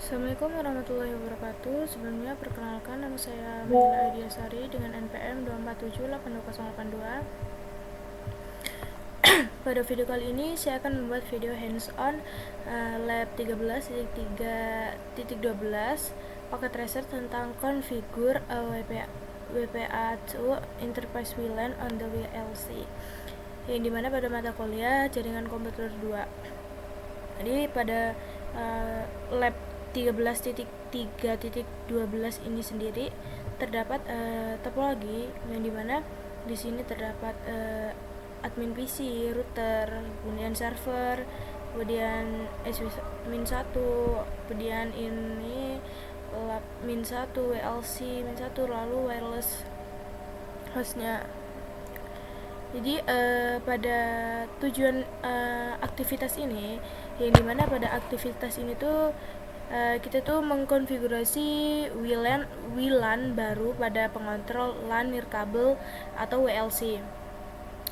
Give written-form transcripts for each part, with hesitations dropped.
Assalamualaikum warahmatullahi wabarakatuh. Sebelumnya perkenalkan, nama saya Mila Aidiasari dengan NPM 247828082. Pada video kali ini saya akan membuat video hands-on lab 13.3.12 Pocket Tracer tentang configure WPA2 Enterprise VLAN on the WLC, yang dimana pada mata kuliah jaringan komputer 2. Jadi pada lab 13.3.12 ini sendiri terdapat topologi yang dimana di sini terdapat admin PC, router, kemudian server, kemudian min1, kemudian ini lab min1, WLC min1, lalu wireless hostnya. Jadi pada tujuan aktivitas ini, yang dimana pada aktivitas ini tuh kita tuh mengkonfigurasi WLAN baru pada pengontrol LAN nirkabel atau WLC,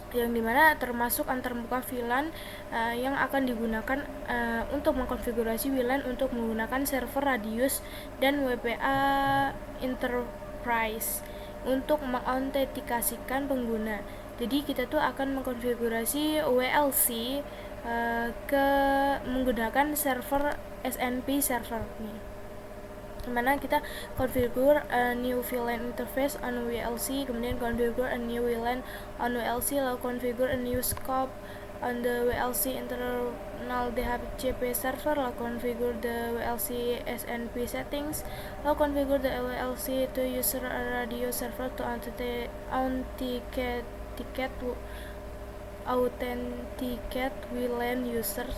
yang dimana termasuk antarmuka VLAN yang akan digunakan untuk mengkonfigurasi WLAN untuk menggunakan server radius dan WPA enterprise untuk mengautentikasikan pengguna. Jadi kita tuh akan mengkonfigurasi WLC menggunakan server SNP server nih, dimana kita configure a new VLAN interface on WLC, kemudian configure a new WLAN on WLC, lalu configure a new scope on the WLC internal DHCP server, lalu configure the WLC SNP settings, lalu configure the WLC to user radio server to authenticate WLAN users,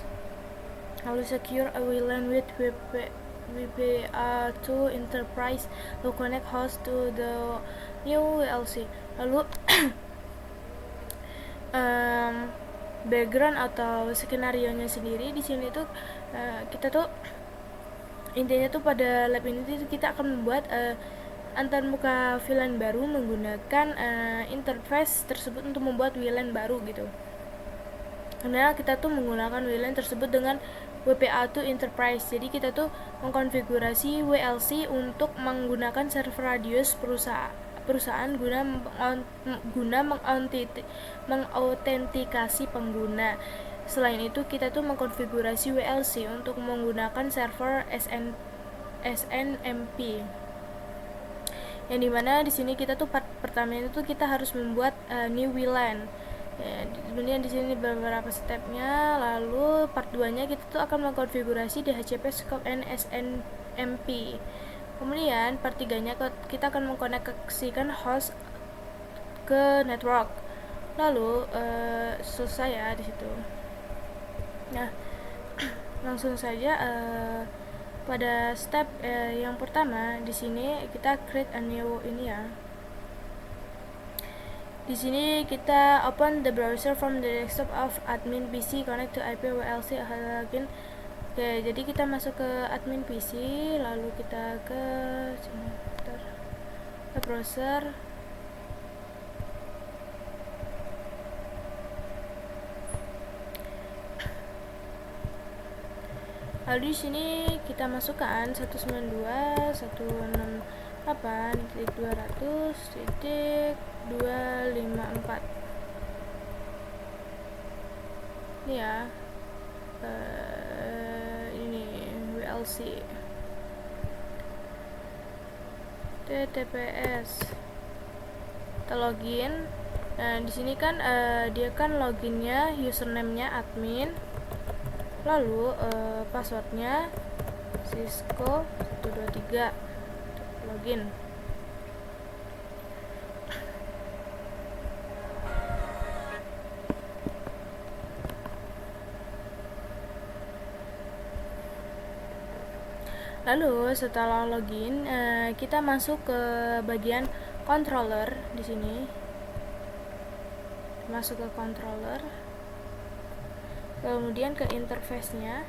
lalu secure a WLAN with WPA2 Enterprise, lalu connect host to the new WLC. Lalu background atau skenario nya sendiri di sini tuh kita tuh intinya tuh pada lab ini tuh kita akan membuat antarmuka VLAN baru menggunakan interface tersebut untuk membuat WLAN baru gitu. Karena kita tuh menggunakan WLAN tersebut dengan WPA2 Enterprise. Jadi kita tuh mengkonfigurasi WLC untuk menggunakan server radius perusahaan guna mengautentikasi pengguna. Selain itu kita tuh mengkonfigurasi WLC untuk menggunakan server SNMP. Yang dimana di sini kita tuh part pertama itu kita harus membuat new WLAN. Ya, kemudian di sini beberapa stepnya. Lalu part 2-nya kita tuh akan mengkonfigurasi DHCP scope and SNMP. Kemudian part 3-nya kita akan mengkoneksikan host ke network. Lalu selesai ya di situ. Nah, langsung saja pada step yang pertama di sini kita create a new ini ya. Di sini kita open the browser from the desktop of admin PC, connect to IP WLC login. Oke, jadi kita masuk ke admin PC, lalu kita ke browser. Lalu di sini kita masukkan 192.168.200.254. Ini ya, ini WLC TTPS. Kita login. Nah, di sini kan dia kan loginnya username-nya admin, lalu passwordnya Cisco 123. Login. Lalu setelah login, kita masuk ke bagian controller di sini. Masuk ke controller. Kemudian ke interface-nya.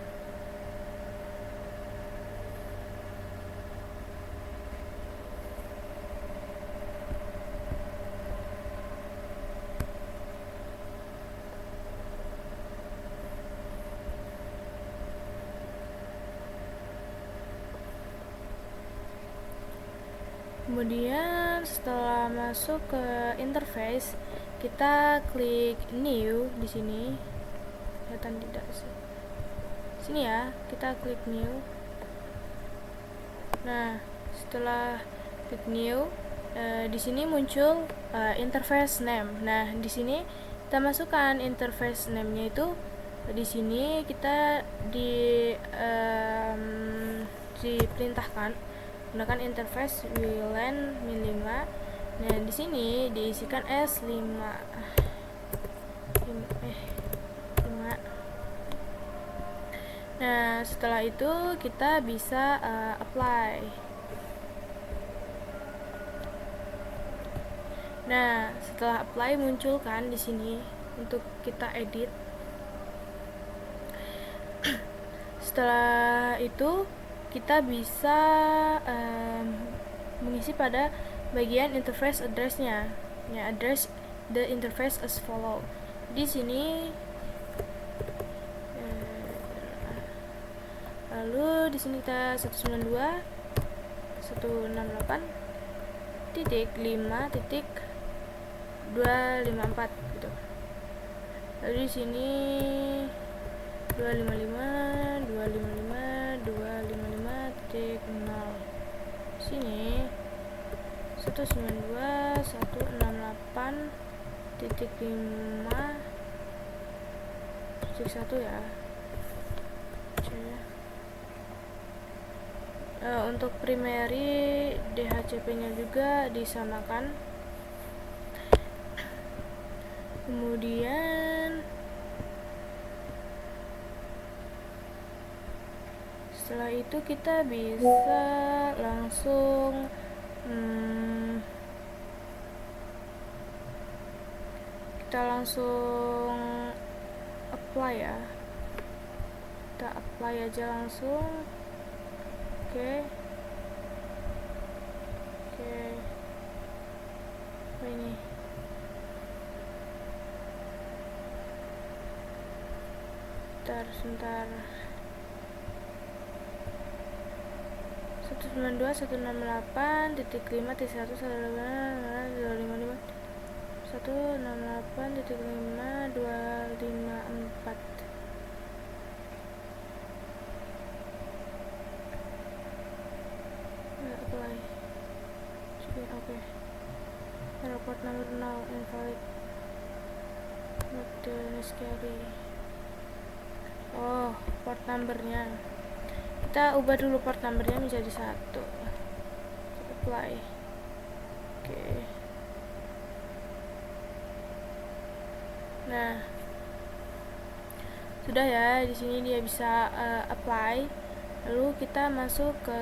Kemudian setelah masuk ke interface, kita klik new di sini. Kelihatan tidak sih? Sini ya, kita klik new. Nah, setelah klik new, di sini muncul interface name. Nah, di sini kita masukkan interface name-nya itu. Di sini kita diperintahkan menggunakan interface WLAN Min 5. Nah, di sini diisikan S5. Nah, setelah itu kita bisa apply. Nah, setelah apply muncul kan di sini untuk kita edit. Setelah itu kita bisa mengisi pada bagian interface address-nya. Ya, address the interface as follow. Di sini lalu di sini kita 192.168.5.254 gitu. Lalu di sini 255.255.0. Sini 192.168.5.1 ya. Untuk primary DHCP-nya juga disamakan. Kemudian setelah itu kita bisa langsung apply ya. Kita apply aja langsung. Oke. Apa ini? Sebentar. 192.168.5.254. Apply. Oke. Report number now invalid. Not necessary. Oh, port numbernya. Kita ubah dulu port numbernya menjadi 1. Apply. Oke. Nah, sudah ya. Di sini dia bisa apply. Lalu kita masuk ke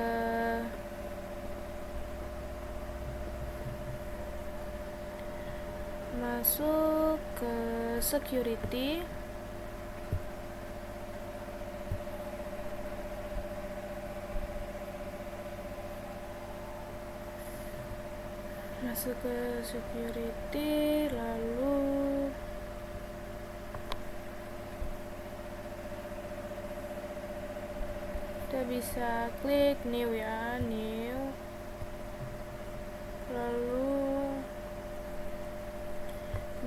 security. Masuk ke security, lalu kita bisa klik new ya, new. Lalu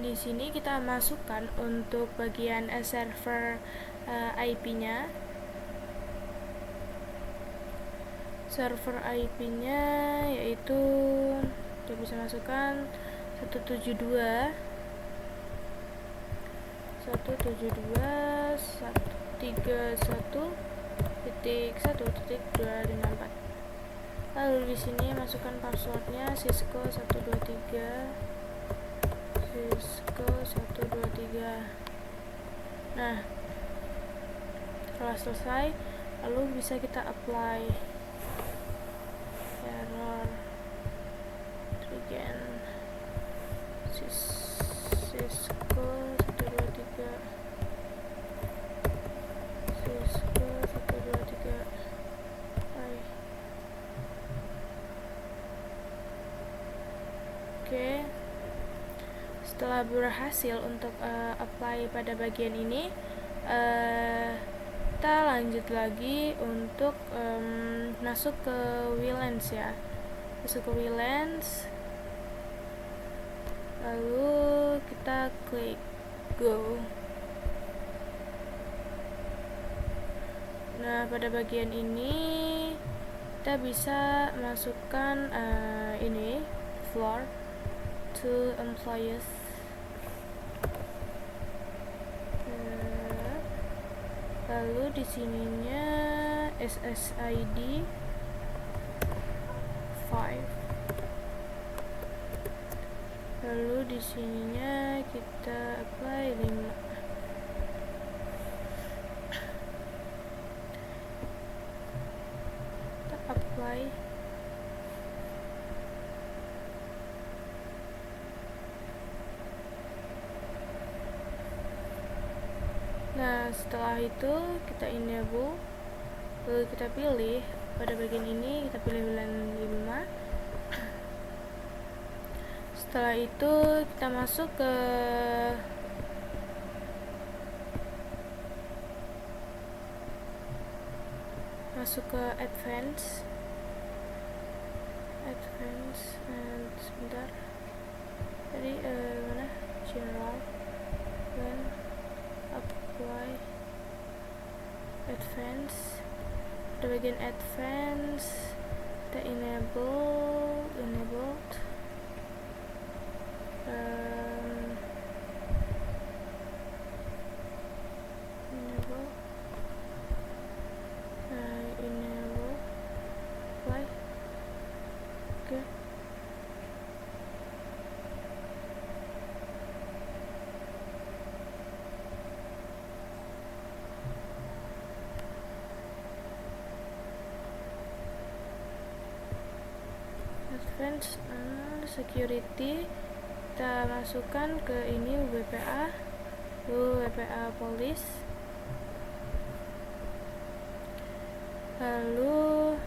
di sini kita masukkan untuk bagian server IP-nya. Server IP-nya yaitu kita bisa masukkan 172.131.1.254. Lalu di sini masukkan passwordnya Cisco 123. Nah, setelah selesai, lalu bisa kita apply. Error again Cisco 123. Oke. Setelah berhasil untuk apply pada bagian ini, kita lanjut lagi untuk masuk ke WLANs ya. masuk ke WLANs, lalu kita klik go. Nah, pada bagian ini kita bisa masukkan ini floor to employees. Lalu di sininya SSID 5. Lalu di sininya kita apply 5. Kita apply. Nah, setelah itu kita enable, lalu kita pilih pada bagian ini, kita pilih WLAN 5. Setelah itu kita masuk ke advance, sebentar, tadi mana, general, dan apply advance. Di bagian advance kita enabled enable. Enable apply. Oke. Advanced security, kita masukkan ke ini WPA, police. Lalu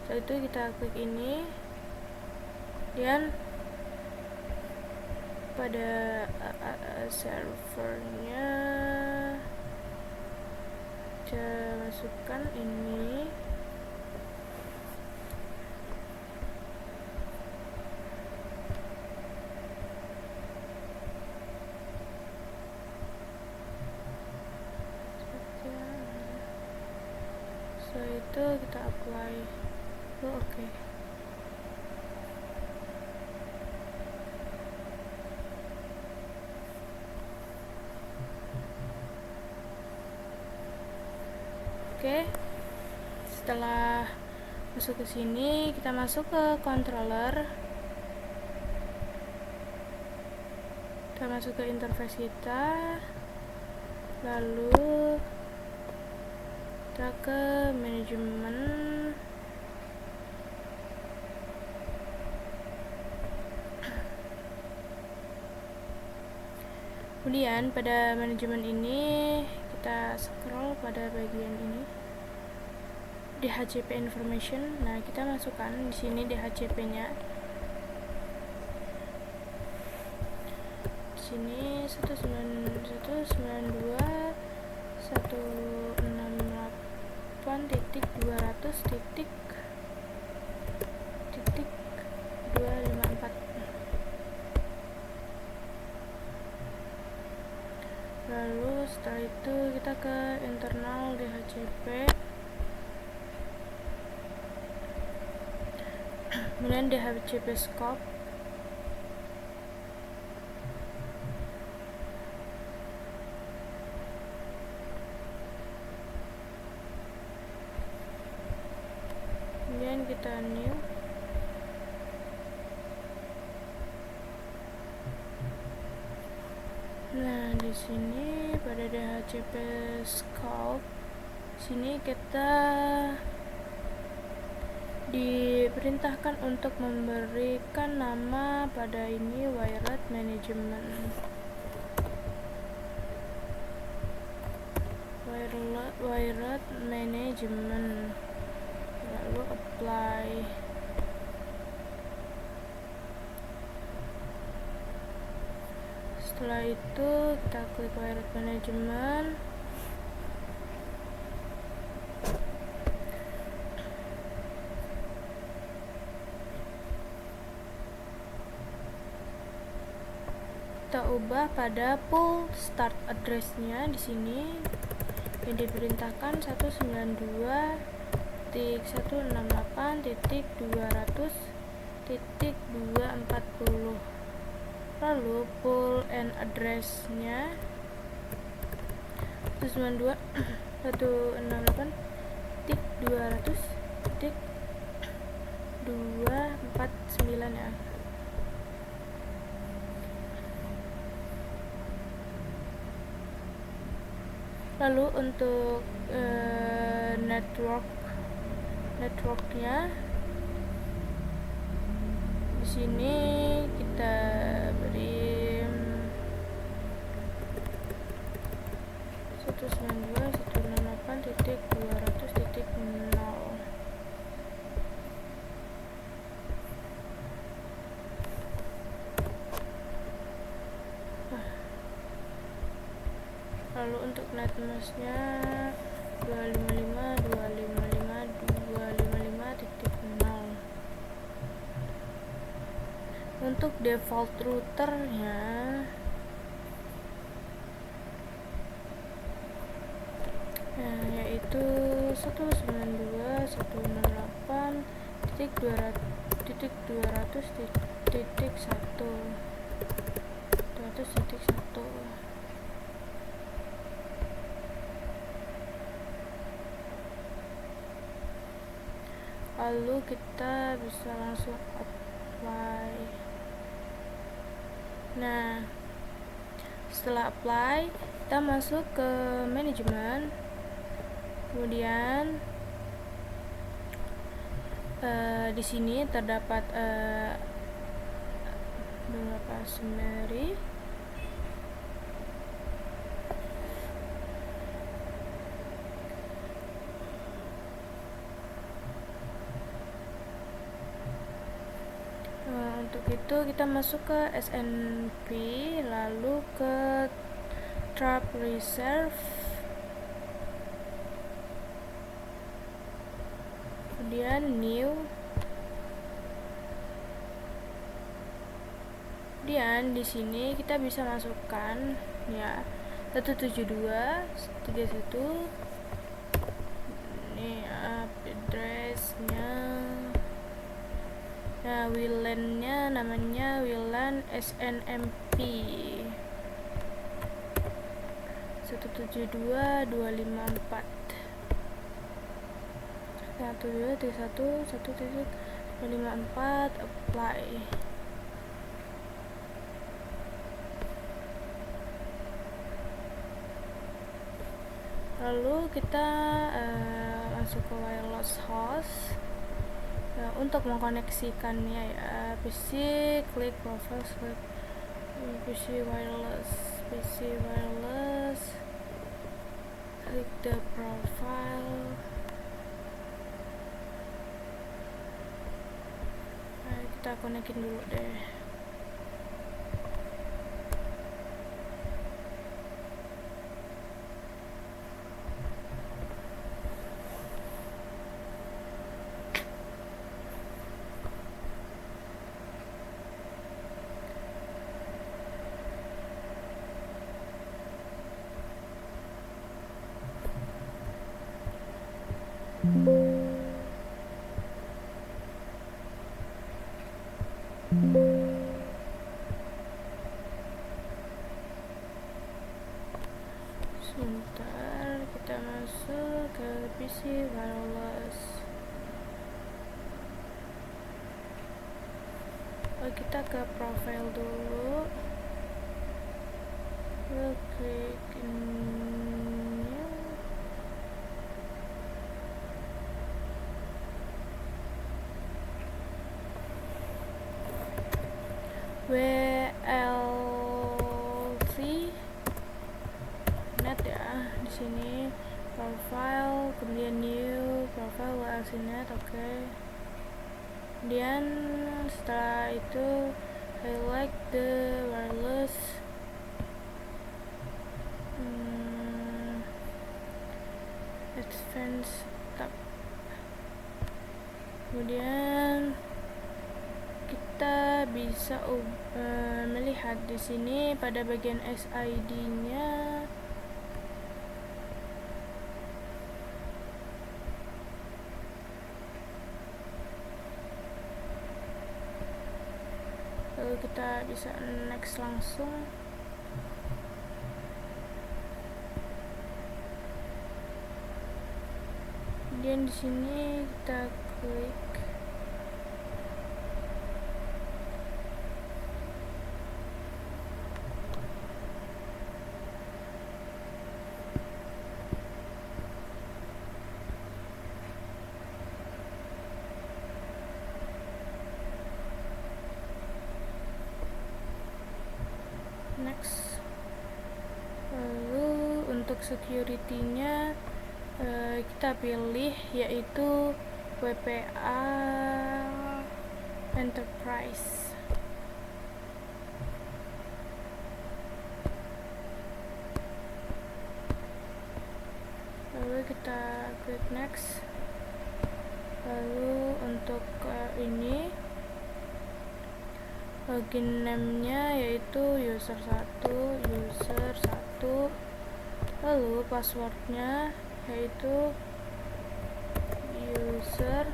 setelah itu kita klik ini, dan pada servernya kita masukkan ini. Setelah itu kita apply. Oke. Setelah masuk ke sini, kita masuk ke controller. Kita masuk ke interface kita, lalu kita ke manajemen. Kemudian pada manajemen ini kita scroll pada bagian ini, DHCP information. Nah, kita masukkan di sini DHCP-nya. Di sini 192.168.200.254. Lalu setelah itu kita ke internal DHCP, kemudian DHCP scope. Kemudian kita new. Nah, di sini pada DHCP scope sini kita diperintahkan untuk memberikan nama pada ini wired management. Wired management. Lalu apply. Setelah itu kita klik wired management. kita ubah pada pool start address-nya di sini yang diperintahkan 192.168.200.240. Lalu pool and address-nya 192.168.200.249 ya. Lalu untuk networknya di sini kita beri 192.168.200.0. Lalu untuk netmasknya 255.255.255.0. Untuk default routernya yaitu 192.168.200.1. Lalu kita bisa langsung apply. Nah, setelah apply kita masuk ke manajemen, kemudian di sini terdapat beberapa summary. Untuk itu kita masuk ke SNP, lalu ke Trap Reserve, kemudian New, kemudian di sini kita bisa masukkan ya 172.131 ini address-nya. Nah, WLAN-nya namanya WLAN SNMP 172.254 172.1.1.254 apply. Lalu kita masuk ke wireless host. Nah, untuk mengkoneksikannya ya, PC klik profile, klik PC wireless, klik the profile. Nah, kita konekin dulu deh. Sebentar, kita masuk ke PC wireless. Kita ke profile dulu, klik new. WLC net ya, di sini profile, kemudian new profile WLC net, oke. Kemudian setelah itu highlight the wireless, advanced tab, kemudian kita bisa melihat di sini pada bagian SID-nya. Lalu kita bisa next langsung. Kemudian di sini kita klik next. Lalu untuk security-nya kita pilih yaitu WPA Enterprise. Lalu kita klik next. Lalu untuk ini login name-nya yaitu user1, lalu passwordnya yaitu user1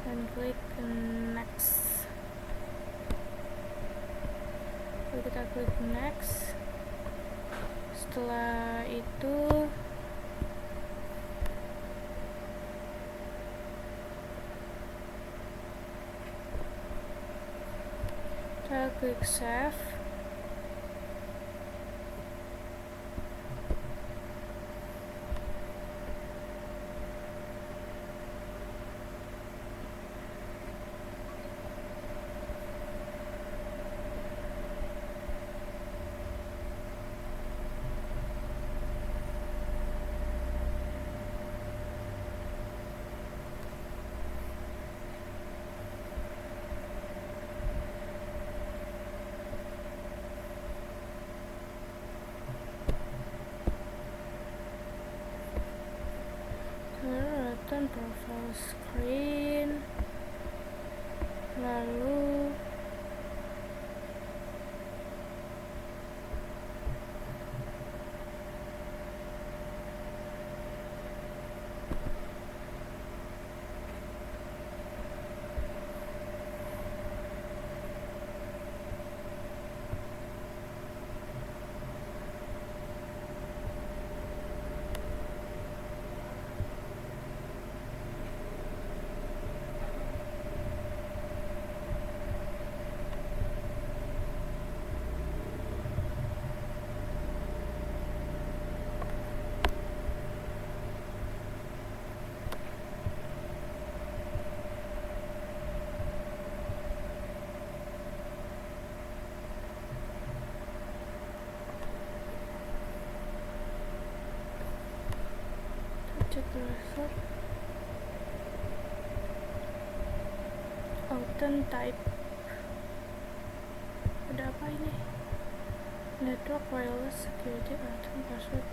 dan klik next. Lalu kita klik next. Setelah itu kita klik save. Return profile screen. Lalu cek browser authent type. Ada apa ini? Network wireless security authent password.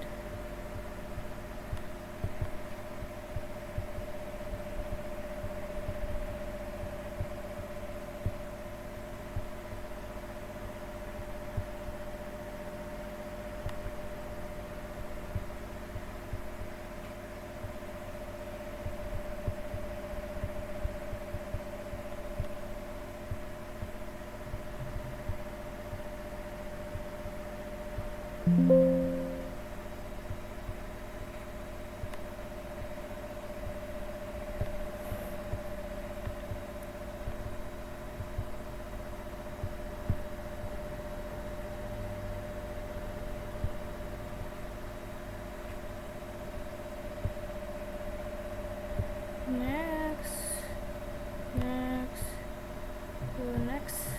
Next,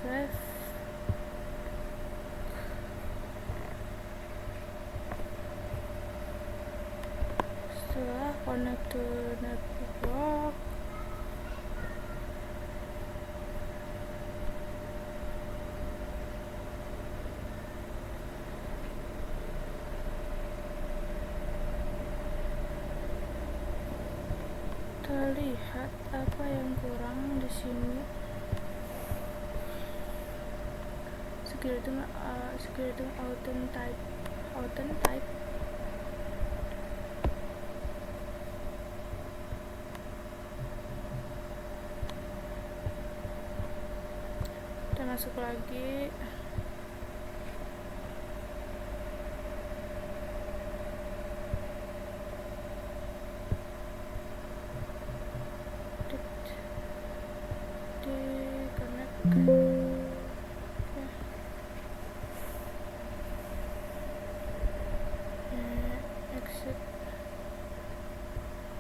save. Setelah connect to network, kita lihat apa yang kurang di sini. Security authent type. Kita masuk lagi. Exit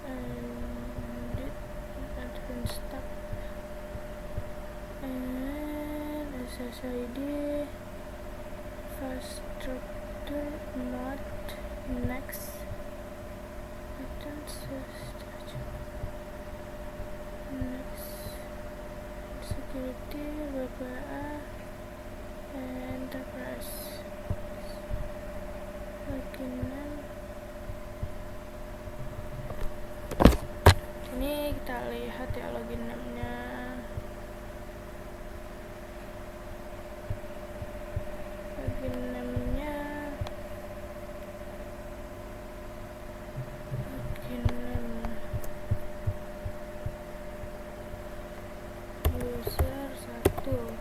and advanced stop and SSID fast structure not next next security WPA enterprise login. Ini kita lihat ya login name-nya. Login name-nya login name user 1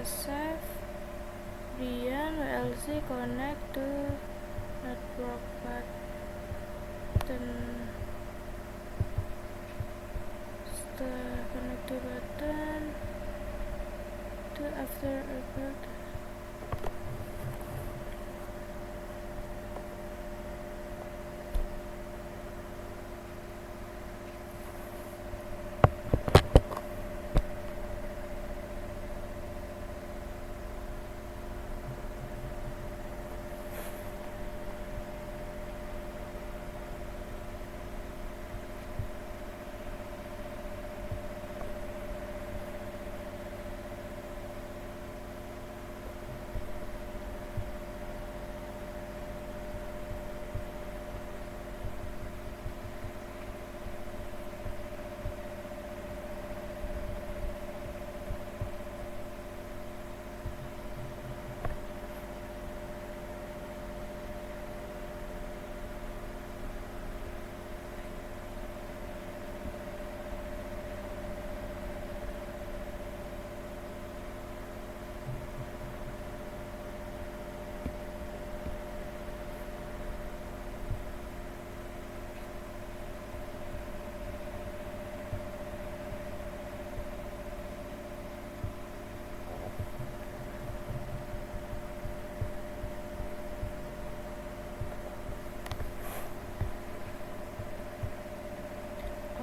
save Brian WLC connect to network button. Setelah connect to button to after report.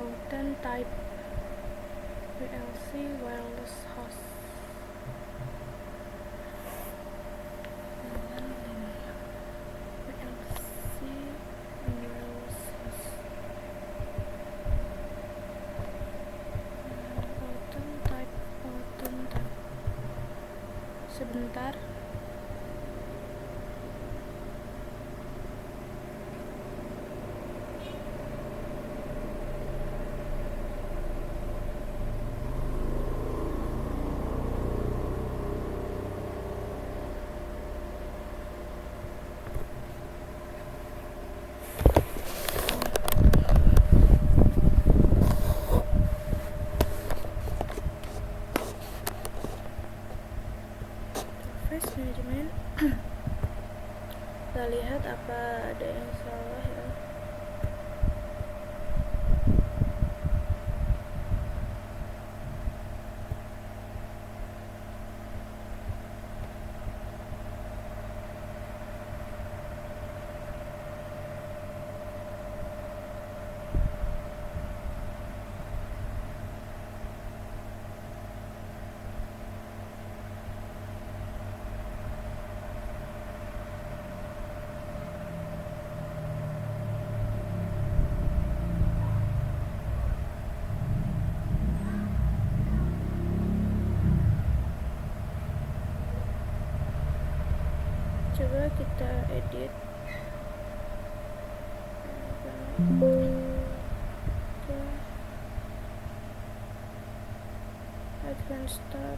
Authent type VLC wireless host. VLC wireless host. Authent type. Sebentar. Face management. Kita lihat apa ada yang salah ya. kita edit advanced tab.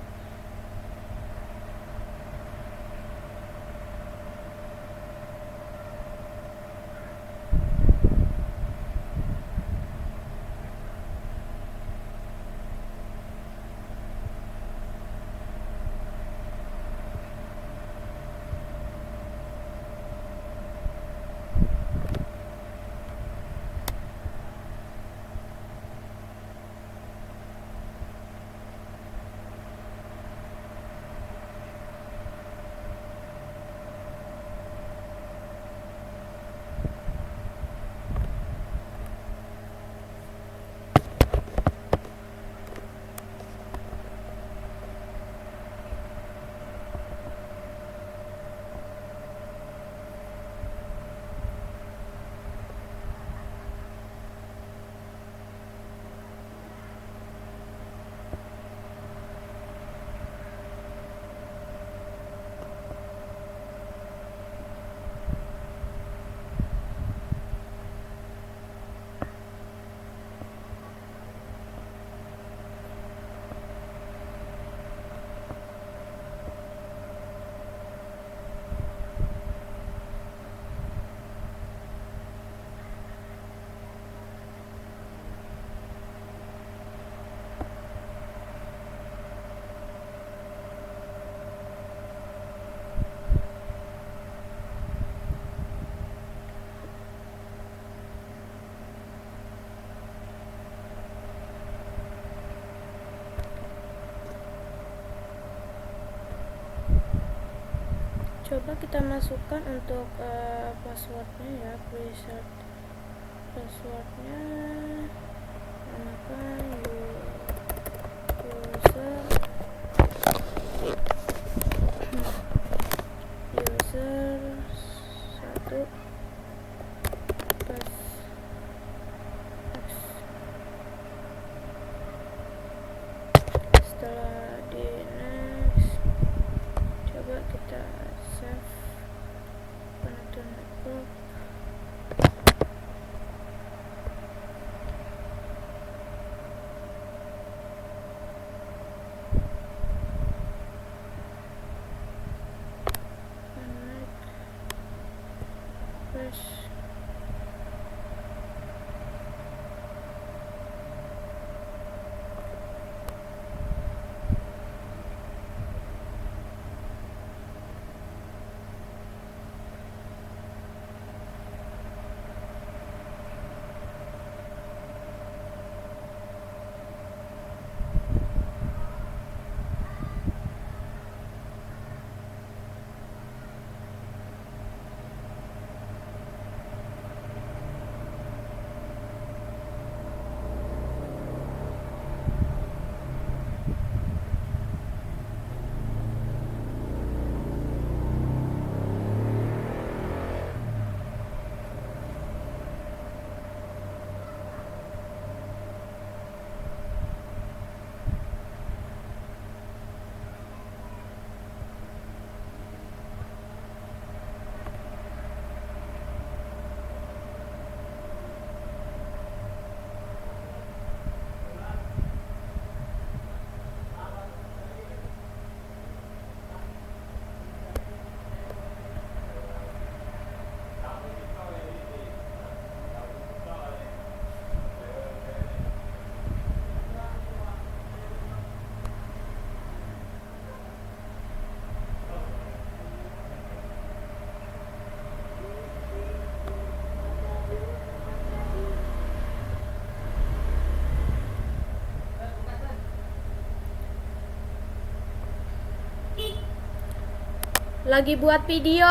Coba kita masukkan untuk passwordnya ya, preset passwordnya, namakan user 1 pas setelah di next coba kita save connector network. Press lagi buat video.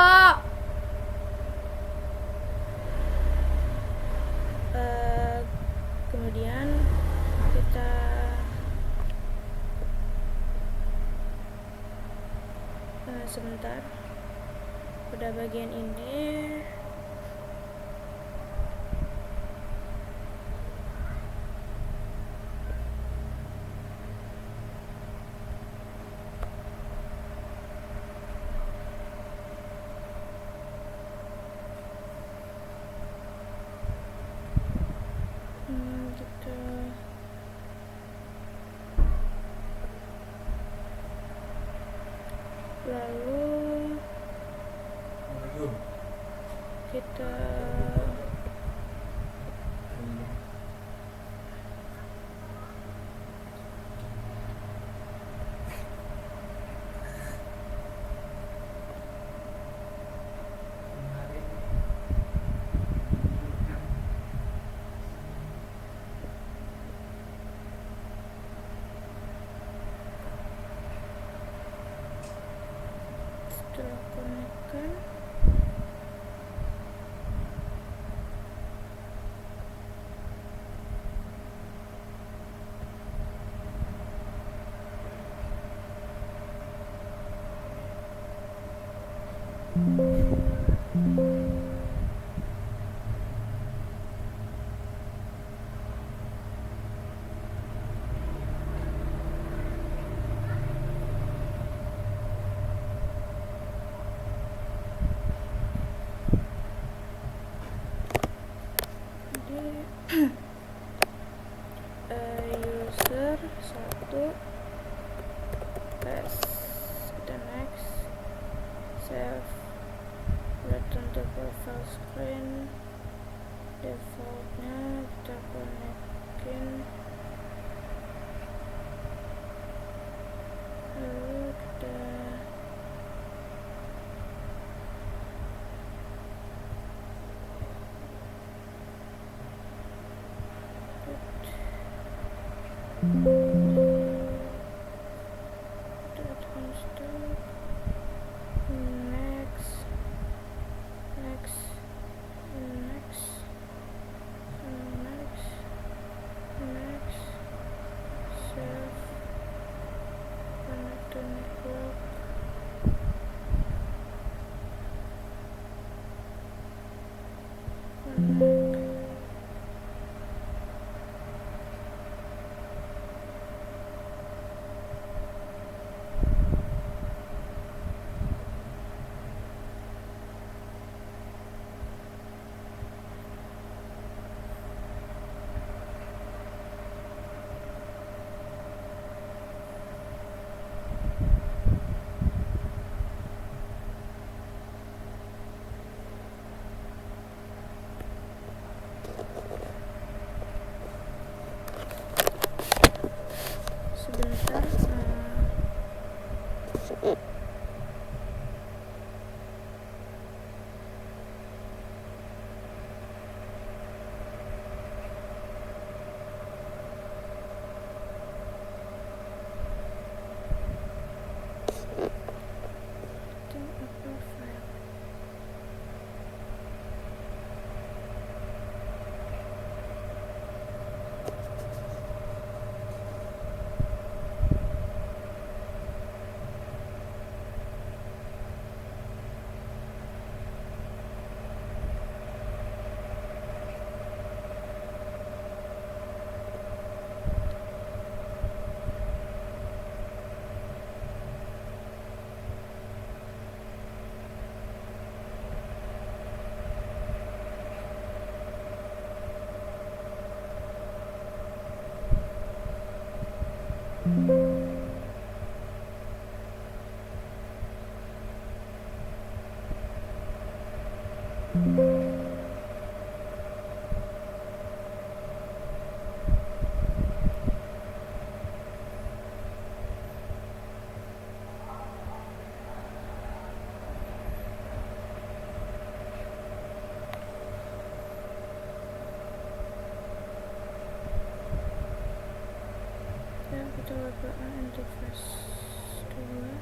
Kemudian kita sebentar pada bagian ini lalu kita setelah konekkan user 1 tes, kita next, save, return to profile screen, defaultnya kita konekin, lalu kita sebentar. Dan kita buka interface 2,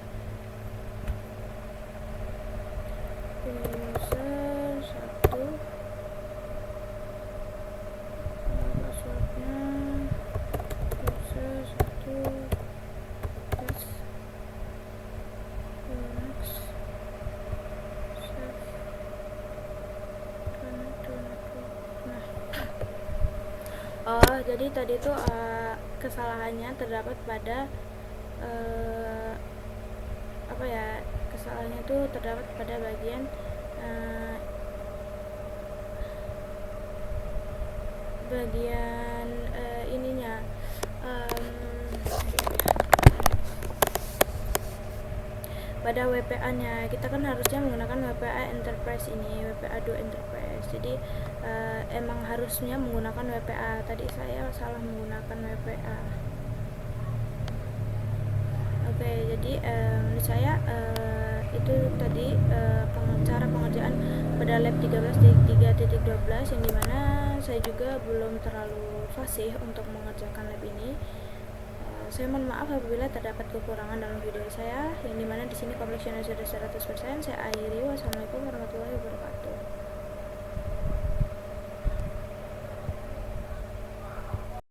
user 1, passwordnya user 1, tes, next, save, connect to network. Oh, jadi tadi tuh kesalahannya terdapat pada kesalahannya tuh terdapat pada bagian ininya, pada WPA-nya. Kita kan harusnya menggunakan WPA Enterprise ini, WPA 2 Enterprise. Jadi emang harusnya menggunakan WPA. Tadi saya salah menggunakan WPA. Oke, jadi menurut saya itu tadi cara pengerjaan pada lab 13.3.12 yang dimana saya juga belum terlalu fasih untuk mengerjakan lab ini. Saya mohon maaf apabila terdapat kekurangan dalam video saya, yang dimana di sini completion sudah 100%. Saya akhiri. Wassalamualaikum warahmatullahi wabarakatuh.